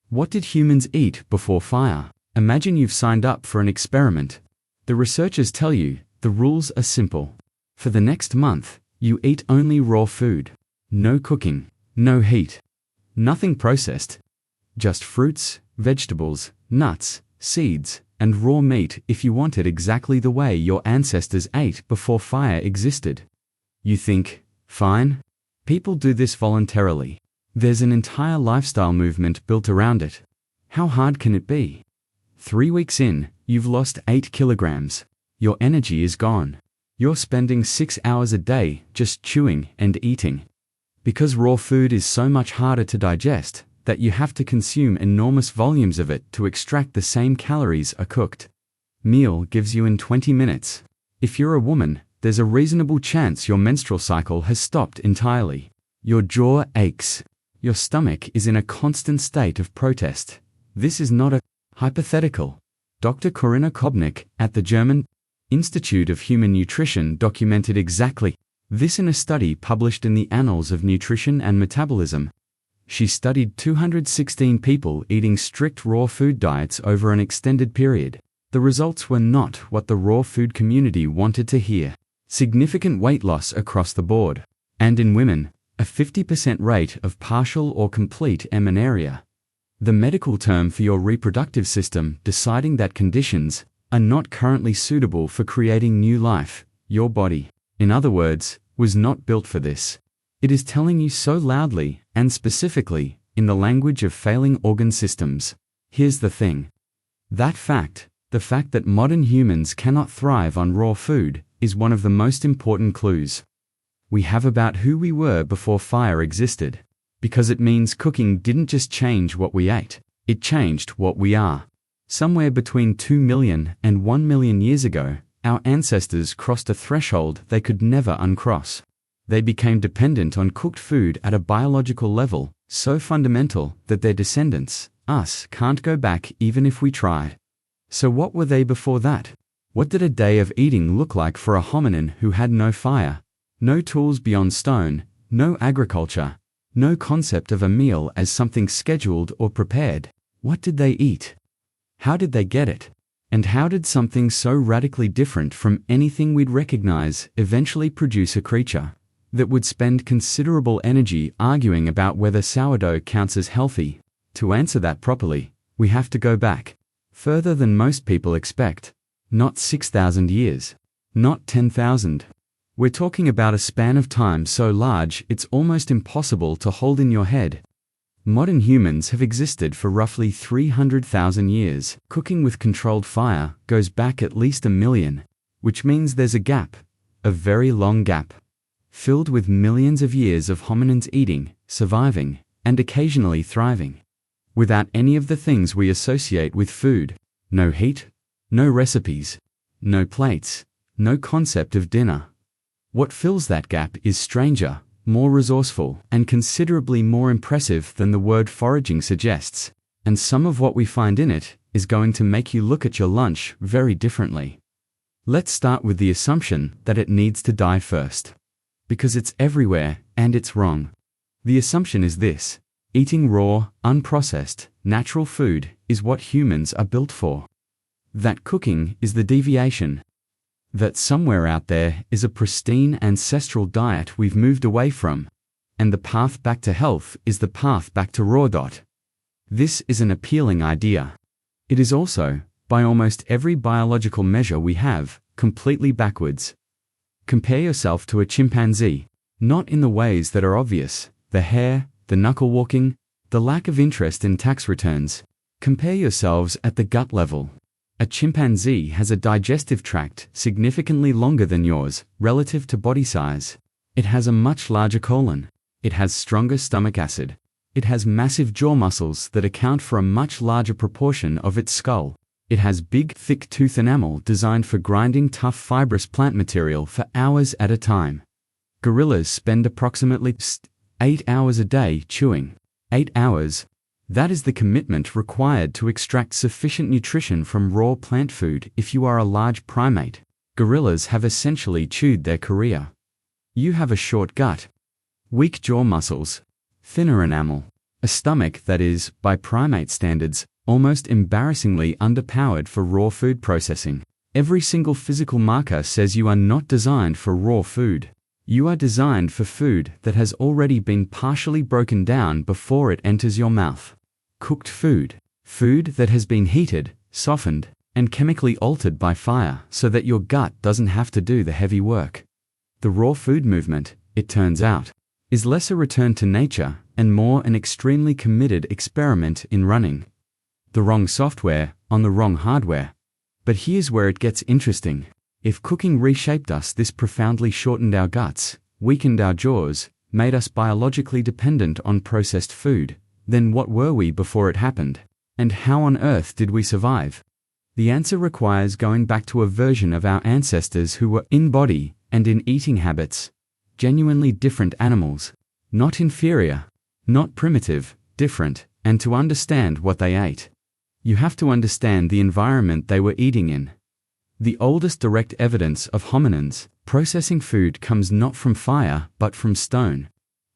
What did humans eat before fire? Imagine you've signed up for an experiment. The researchers tell you the rules are simple. For the next month, you eat only raw food. No cooking, no heat, nothing processed. Just fruits, vegetables, nuts, seeds, and raw meat if you want it exactly the way your ancestors ate before fire existed. You think, fine? People do this voluntarily. There's an entire lifestyle movement built around it. How hard can it be? 3 weeks in, you've lost 8 kilograms. Your energy is gone. You're spending 6 hours a day just chewing and eating. Because raw food is so much harder to digest, that you have to consume enormous volumes of it to extract the same calories a cooked meal gives you in 20 minutes. If you're a woman, there's a reasonable chance your menstrual cycle has stopped entirely. Your jaw aches. Your stomach is in a constant state of protest. This is not a hypothetical. Dr. Corinna Kobnick at the German Institute of Human Nutrition documented exactly this in a study published in the Annals of Nutrition and Metabolism. She studied 216 people eating strict raw food diets over an extended period. The results were not what the raw food community wanted to hear. Significant weight loss across the board. And in women, a 50% rate of partial or complete amenorrhea. The medical term for your reproductive system deciding that conditions are not currently suitable for creating new life. Your body, in other words, was not built for this. It is telling you so loudly and specifically in the language of failing organ systems. Here's the thing. The fact that modern humans cannot thrive on raw food is one of the most important clues we have about who we were before fire existed. Because it means cooking didn't just change what we ate, it changed what we are. Somewhere between 2 million and 1 million years ago, our ancestors crossed a threshold they could never uncross. They became dependent on cooked food at a biological level, so fundamental that their descendants, us, can't go back even if we tried. So what were they before that? What did a day of eating look like for a hominin who had no fire, no tools beyond stone, no agriculture, no concept of a meal as something scheduled or prepared? What did they eat? How did they get it? And how did something so radically different from anything we'd recognize eventually produce a creature that would spend considerable energy arguing about whether sourdough counts as healthy? To answer that properly, we have to go back further than most people expect. Not 6,000 years. Not 10,000. We're talking about a span of time so large it's almost impossible to hold in your head. Modern humans have existed for roughly 300,000 years. Cooking with controlled fire goes back at least 1 million, which means there's a gap, a very long gap, filled with millions of years of hominins eating, surviving, and occasionally thriving, without any of the things we associate with food. No heat, no recipes, no plates, no concept of dinner. What fills that gap is stranger, more resourceful, and considerably more impressive than the word foraging suggests, and some of what we find in it is going to make you look at your lunch very differently. Let's start with the assumption that it needs to die first. Because it's everywhere, and it's wrong. The assumption is this: eating raw, unprocessed, natural food is what humans are built for. That cooking is the deviation. That somewhere out there is a pristine ancestral diet we've moved away from, and the path back to health is the path back to raw. This is an appealing idea. It is also, by almost every biological measure we have, completely backwards. Compare yourself to a chimpanzee, not in the ways that are obvious, the hair, the knuckle walking, the lack of interest in tax returns. Compare yourselves at the gut level. A chimpanzee has a digestive tract significantly longer than yours, relative to body size. It has a much larger colon. It has stronger stomach acid. It has massive jaw muscles that account for a much larger proportion of its skull. It has big, thick tooth enamel designed for grinding tough fibrous plant material for hours at a time. Gorillas spend approximately 8 hours a day chewing. 8 hours. That is the commitment required to extract sufficient nutrition from raw plant food if you are a large primate. Gorillas have essentially chewed their career. You have a short gut, weak jaw muscles, thinner enamel, a A stomach that is, by primate standards, almost embarrassingly underpowered for raw food processing. Every single physical marker says you are not designed for raw food. You are designed for food that has already been partially broken down before it enters your mouth. Cooked food. Food that has been heated, softened, and chemically altered by fire so that your gut doesn't have to do the heavy work. The raw food movement, it turns out, is less a return to nature and more an extremely committed experiment in running the wrong software on the wrong hardware. But here's where it gets interesting. If cooking reshaped us, this profoundly shortened our guts, weakened our jaws, made us biologically dependent on processed food, then what were we before it happened? And how on earth did we survive? The answer requires going back to a version of our ancestors who were, in body and in eating habits, genuinely different animals. Not inferior, not primitive, different, and to understand what they ate, you have to understand the environment they were eating in. The oldest direct evidence of hominins processing food comes not from fire but from stone.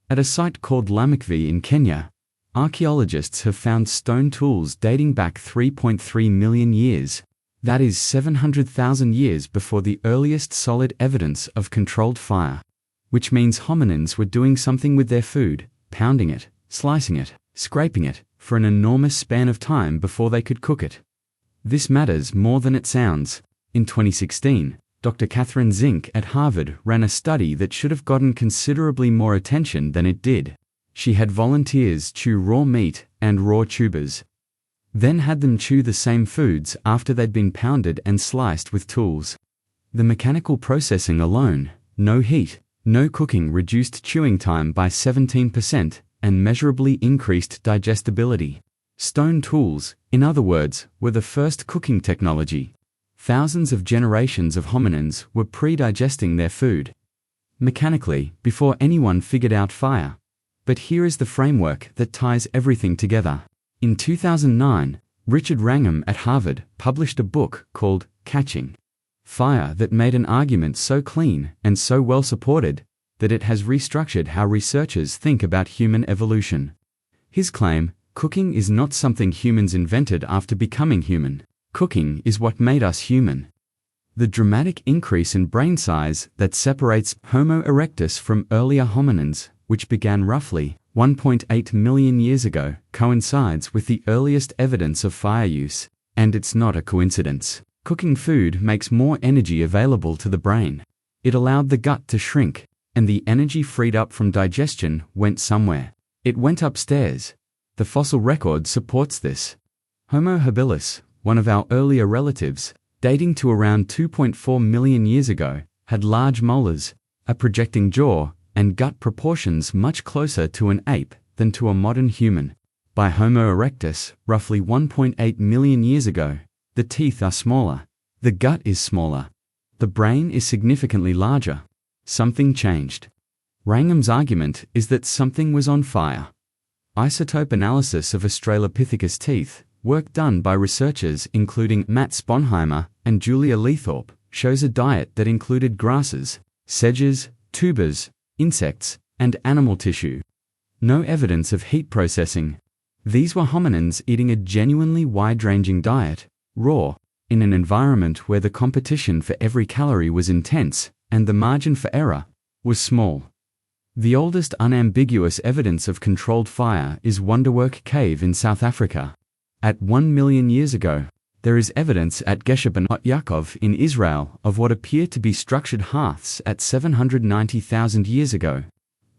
At a site called Lamikvi in Kenya, archaeologists have found stone tools dating back 3.3 million years. That is 700,000 years before the earliest solid evidence of controlled fire. Which means hominins were doing something with their food, pounding it, slicing it, scraping it, for an enormous span of time before they could cook it. This matters more than it sounds. In 2016, Dr. Catherine Zink at Harvard ran a study that should have gotten considerably more attention than it did. She had volunteers chew raw meat and raw tubers, then had them chew the same foods after they'd been pounded and sliced with tools. The mechanical processing alone, no heat, no cooking, reduced chewing time by 17% and measurably increased digestibility. Stone tools, in other words, were the first cooking technology. Thousands of generations of hominins were pre-digesting their food mechanically before anyone figured out fire. But here is the framework that ties everything together. In 2009, Richard Wrangham at Harvard published a book called Catching Fire that made an argument so clean and so well supported that it has restructured how researchers think about human evolution. His claim, cooking is not something humans invented after becoming human. Cooking is what made us human. The dramatic increase in brain size that separates Homo erectus from earlier hominins, which began roughly 1.8 million years ago, coincides with the earliest evidence of fire use, and it's not a coincidence. Cooking food makes more energy available to the brain. It allowed the gut to shrink, and the energy freed up from digestion went somewhere. It went upstairs. The fossil record supports this. Homo habilis, one of our earlier relatives, dating to around 2.4 million years ago, had large molars, a projecting jaw, and gut proportions much closer to an ape than to a modern human. By Homo erectus, roughly 1.8 million years ago, the teeth are smaller. The gut is smaller. The brain is significantly larger. Something changed. Wrangham's argument is that something was on fire. Isotope analysis of Australopithecus teeth, work done by researchers including Matt Sponheimer and Julia Leithorpe, shows a diet that included grasses, sedges, tubers, insects, and animal tissue. No evidence of heat processing. These were hominins eating a genuinely wide-ranging diet, raw, in an environment where the competition for every calorie was intense and the margin for error was small. The oldest unambiguous evidence of controlled fire is Wonderwork Cave in South Africa. At 1 million years ago, there is evidence at Geshebenot Yaakov in Israel of what appear to be structured hearths at 790,000 years ago.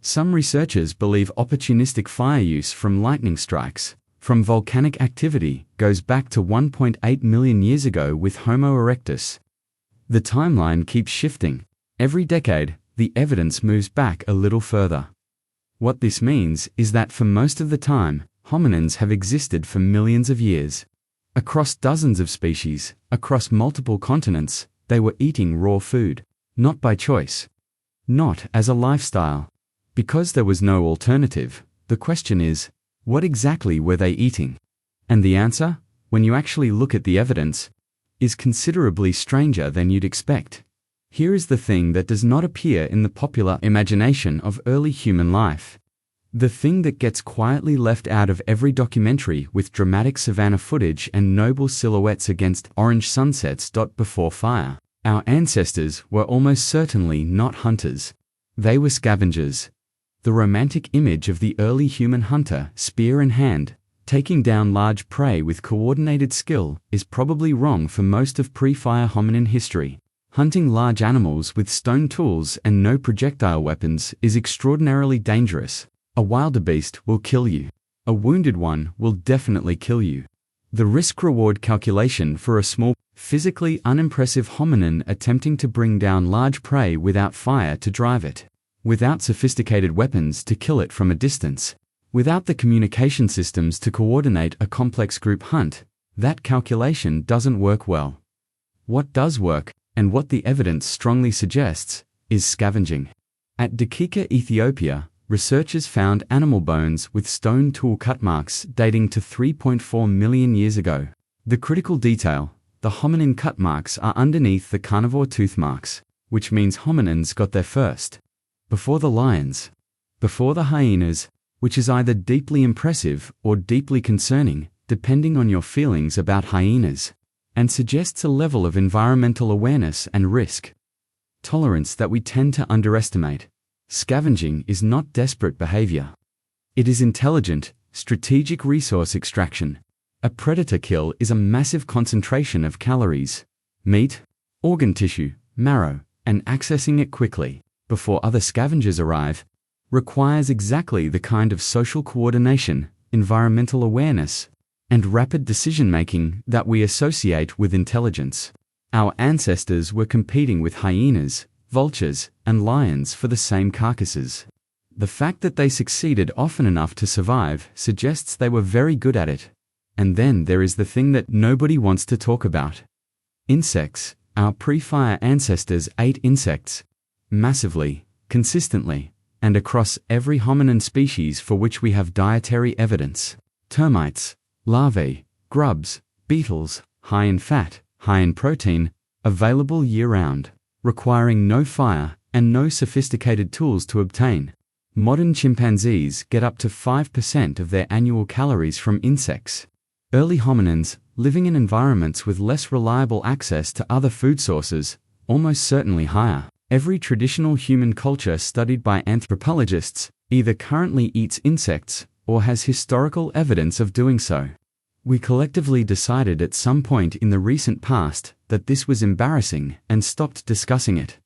Some researchers believe opportunistic fire use from lightning strikes, from volcanic activity, goes back to 1.8 million years ago with Homo erectus. The timeline keeps shifting. Every decade, the evidence moves back a little further. What this means is that for most of the time, hominins have existed for millions of years. Across dozens of species, across multiple continents, they were eating raw food. Not by choice. Not as a lifestyle. Because there was no alternative, the question is, what exactly were they eating? And the answer, when you actually look at the evidence, is considerably stranger than you'd expect. Here is the thing that does not appear in the popular imagination of early human life. The thing that gets quietly left out of every documentary with dramatic savanna footage and noble silhouettes against orange sunsets. Before fire, our ancestors were almost certainly not hunters. They were scavengers. The romantic image of the early human hunter, spear in hand, taking down large prey with coordinated skill, is probably wrong for most of pre-fire hominin history. Hunting large animals with stone tools and no projectile weapons is extraordinarily dangerous. A wildebeest will kill you. A wounded one will definitely kill you. The risk-reward calculation for a small, physically unimpressive hominin attempting to bring down large prey without fire to drive it, without sophisticated weapons to kill it from a distance, without the communication systems to coordinate a complex group hunt, that calculation doesn't work well. What does work, and what the evidence strongly suggests, is scavenging. At Dakika, Ethiopia, researchers found animal bones with stone tool cut marks dating to 3.4 million years ago. The critical detail: the hominin cut marks are underneath the carnivore tooth marks, which means hominins got there first. Before the lions. Before the hyenas, which is either deeply impressive or deeply concerning, depending on your feelings about hyenas, and suggests a level of environmental awareness and risk tolerance that we tend to underestimate. Scavenging is not desperate behavior. It is intelligent, strategic resource extraction. A predator kill is a massive concentration of calories, meat, organ tissue, marrow, and accessing it quickly, before other scavengers arrive, requires exactly the kind of social coordination, environmental awareness, and rapid decision-making that we associate with intelligence. Our ancestors were competing with hyenas, vultures, and lions for the same carcasses. The fact that they succeeded often enough to survive suggests they were very good at it. And then there is the thing that nobody wants to talk about. Insects. Our pre-fire ancestors ate insects. Massively, consistently, and across every hominin species for which we have dietary evidence. Termites, larvae, grubs, beetles, high in fat, high in protein, available year-round, requiring no fire and no sophisticated tools to obtain. Modern chimpanzees get up to 5% of their annual calories from insects. Early hominins, living in environments with less reliable access to other food sources, almost certainly higher. Every traditional human culture studied by anthropologists either currently eats insects or has historical evidence of doing so. We collectively decided at some point in the recent past that this was embarrassing and stopped discussing it.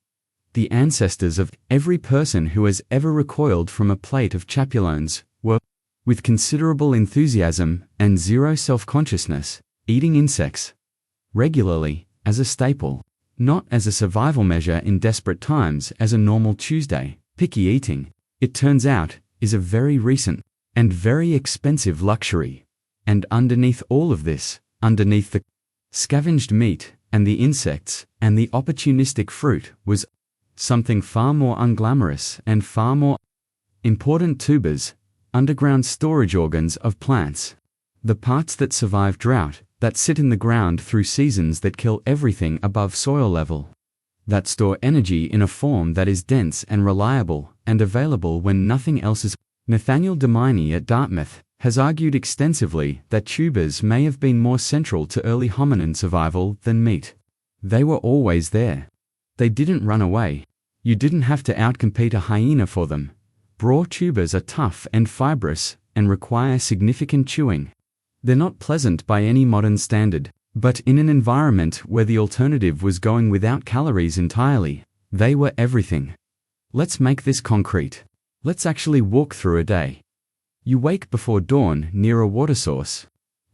The ancestors of every person who has ever recoiled from a plate of chapulones were, with considerable enthusiasm and zero self-consciousness, eating insects regularly, as a staple, not as a survival measure in desperate times as a normal Tuesday. Picky eating, it turns out, is a very recent and very expensive luxury. And underneath all of this, underneath the scavenged meat and the insects and the opportunistic fruit, was something far more unglamorous and far more important: tubers, underground storage organs of plants. The parts that survive drought, that sit in the ground through seasons that kill everything above soil level, that store energy in a form that is dense and reliable and available when nothing else is. Nathaniel Dominey at Dartmouth has argued extensively that tubers may have been more central to early hominin survival than meat. They were always there. They didn't run away. You didn't have to outcompete a hyena for them. Raw tubers are tough and fibrous and require significant chewing. They're not pleasant by any modern standard, but in an environment where the alternative was going without calories entirely, they were everything. Let's make this concrete. Let's actually walk through a day. You wake before dawn near a water source.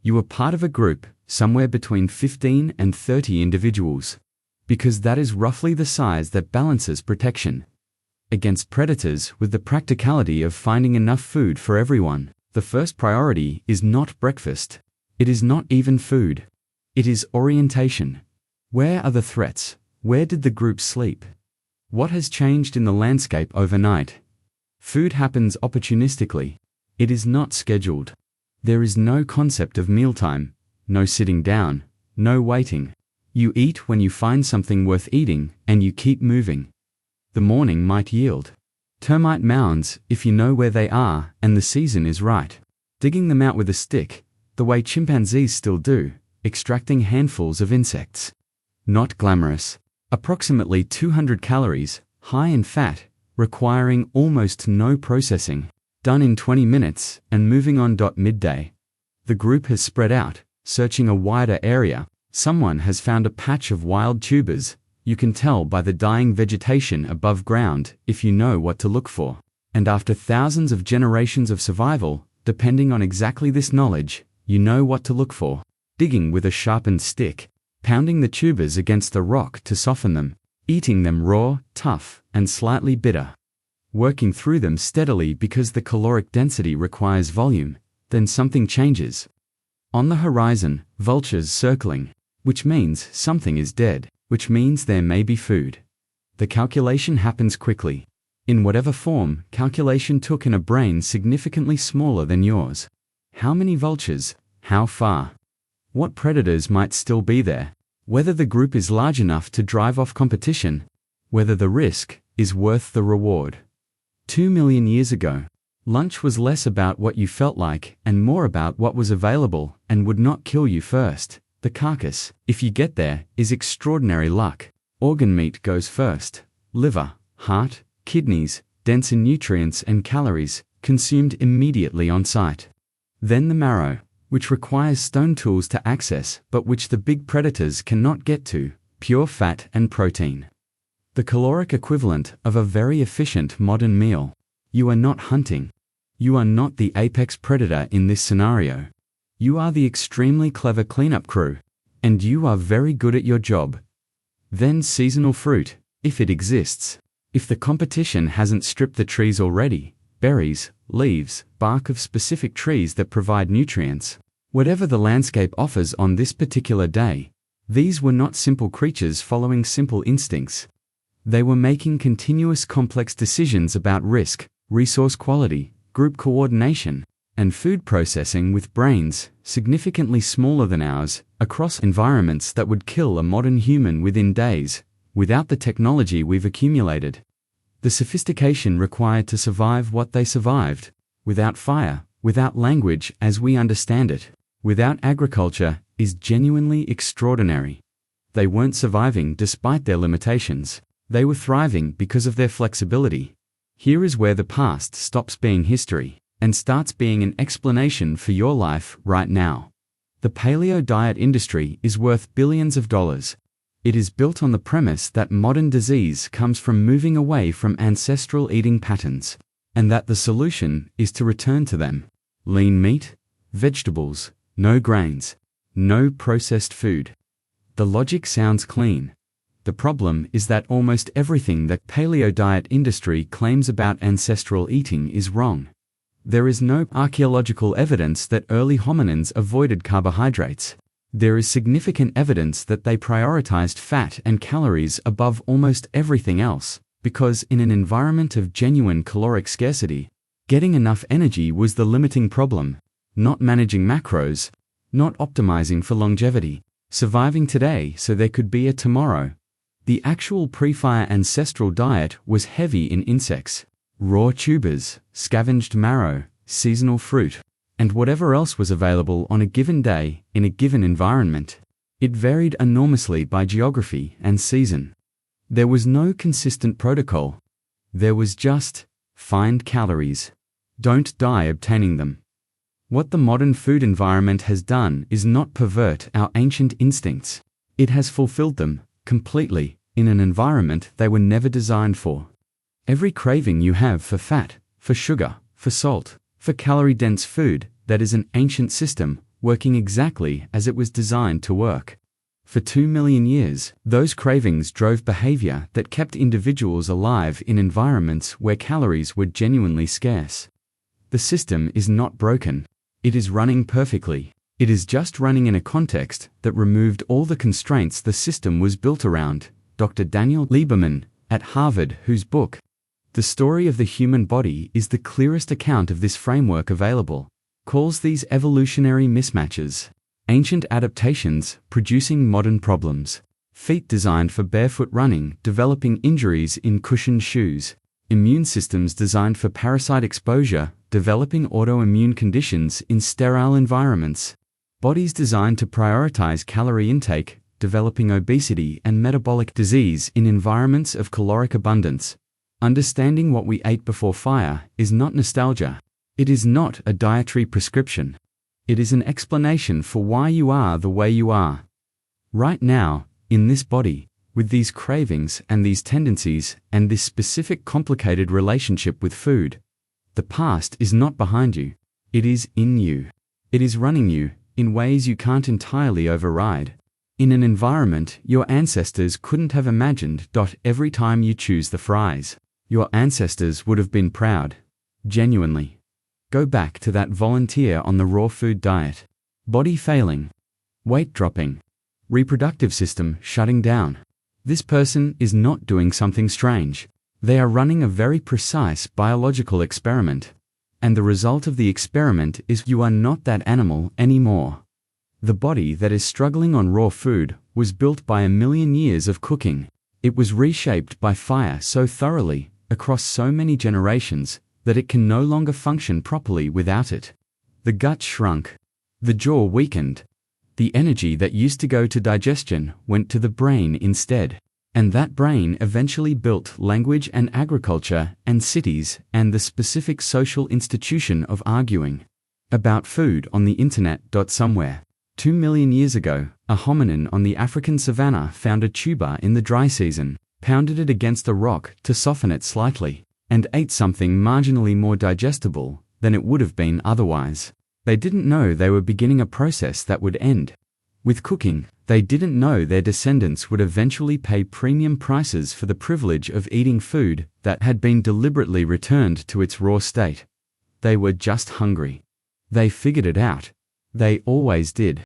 You are part of a group, somewhere between 15 and 30 individuals, because that is roughly the size that balances protection against predators with the practicality of finding enough food for everyone. The first priority is not breakfast. It is not even food. It is orientation. Where are the threats? Where did the group sleep? What has changed in the landscape overnight? Food happens opportunistically. It is not scheduled. There is no concept of mealtime, no sitting down, no waiting. You eat when you find something worth eating, and you keep moving. The morning might yield Termite mounds, if you know where they are and the season is right. Digging them out with a stick, the way chimpanzees still do, extracting handfuls of insects. Not glamorous. Approximately 200 calories, high in fat, requiring almost no processing. Done in 20 minutes and moving on. Midday. The group has spread out, searching a wider area. Someone has found a patch of wild tubers. You can tell by the dying vegetation above ground if you know what to look for. And after thousands of generations of survival, depending on exactly this knowledge, you know what to look for. Digging with a sharpened stick, pounding the tubers against the rock to soften them, eating them raw, tough, and slightly bitter. Working through them steadily because the caloric density requires volume, then something changes. On the horizon, vultures circling, which means something is dead, which means there may be food. The calculation happens quickly. In whatever form, calculation took in a brain significantly smaller than yours. How many vultures? How far? What predators might still be there? Whether the group is large enough to drive off competition? Whether the risk is worth the reward? 2 million years ago, lunch was less about what you felt like and more about what was available and would not kill you first. The carcass, if you get there, is extraordinary luck. Organ meat goes first. Liver, heart, kidneys, dense in nutrients and calories, consumed immediately on site. Then the marrow, which requires stone tools to access but which the big predators cannot get to, pure fat and protein. The caloric equivalent of a very efficient modern meal. You are not hunting. You are not the apex predator in this scenario. You are the extremely clever cleanup crew, and you are very good at your job. Then seasonal fruit, if it exists. If the competition hasn't stripped the trees already, berries, leaves, bark of specific trees that provide nutrients. Whatever the landscape offers on this particular day, these were not simple creatures following simple instincts. They were making continuous complex decisions about risk, resource quality, group coordination, and food processing with brains significantly smaller than ours, across environments that would kill a modern human within days, without the technology we've accumulated. The sophistication required to survive what they survived, without fire, without language as we understand it, without agriculture, is genuinely extraordinary. They weren't surviving despite their limitations. They were thriving because of their flexibility. Here is where the past stops being history and starts being an explanation for your life right now. The paleo diet industry is worth billions of dollars. It is built on the premise that modern disease comes from moving away from ancestral eating patterns, and that the solution is to return to them. Lean meat, vegetables, no grains, no processed food. The logic sounds clean. The problem is that almost everything that paleo diet industry claims about ancestral eating is wrong. There is no archaeological evidence that early hominins avoided carbohydrates. There is significant evidence that they prioritized fat and calories above almost everything else, because in an environment of genuine caloric scarcity, getting enough energy was the limiting problem, not managing macros, not optimizing for longevity, surviving today so there could be a tomorrow. The actual pre-fire ancestral diet was heavy in insects, raw tubers, scavenged marrow, seasonal fruit, and whatever else was available on a given day in a given environment. It varied enormously by geography and season. There was no consistent protocol. There was just, find calories. Don't die obtaining them. What the modern food environment has done is not pervert our ancient instincts. It has fulfilled them, completely, in an environment they were never designed for. Every craving you have for fat, for sugar, for salt, for calorie-dense food, that is an ancient system, working exactly as it was designed to work. For 2 million years, those cravings drove behavior that kept individuals alive in environments where calories were genuinely scarce. The system is not broken. It is running perfectly. It is just running in a context that removed all the constraints the system was built around. Dr. Daniel Lieberman, at Harvard, whose book, The Story of the Human Body, is the clearest account of this framework available, calls these evolutionary mismatches. Ancient adaptations producing modern problems. Feet designed for barefoot running developing injuries in cushioned shoes. immune systems designed for parasite exposure, developing autoimmune conditions in sterile environments, bodies designed to prioritize calorie intake, developing obesity and metabolic disease in environments of caloric abundance. Understanding what we ate before fire is not nostalgia. It is not a dietary prescription. It is an explanation for why you are the way you are. Right now, in this body, with these cravings and these tendencies and this specific complicated relationship with food. The past is not behind you. It is in you. It is running you in ways you can't entirely override. In an environment your ancestors couldn't have imagined. Every time you choose the fries, your ancestors would have been proud. Genuinely. Go back to that volunteer on the raw food diet. Body failing. Weight dropping. Reproductive system shutting down. This person is not doing something strange. They are running a very precise biological experiment. And the result of the experiment is you are not that animal anymore. The body that is struggling on raw food was built by 1,000,000 years of cooking. It was reshaped by fire so thoroughly, across so many generations, that it can no longer function properly without it. The gut shrunk. The jaw weakened. The energy that used to go to digestion went to the brain instead. And that brain eventually built language and agriculture and cities and the specific social institution of arguing about food on the internet. Somewhere 2 million years ago, a hominin on the African savanna found a tuber in the dry season, pounded it against a rock to soften it slightly, and ate something marginally more digestible than it would have been otherwise. They didn't know they were beginning a process that would end. With cooking, they didn't know their descendants would eventually pay premium prices for the privilege of eating food that had been deliberately returned to its raw state. They were just hungry. They figured it out. They always did.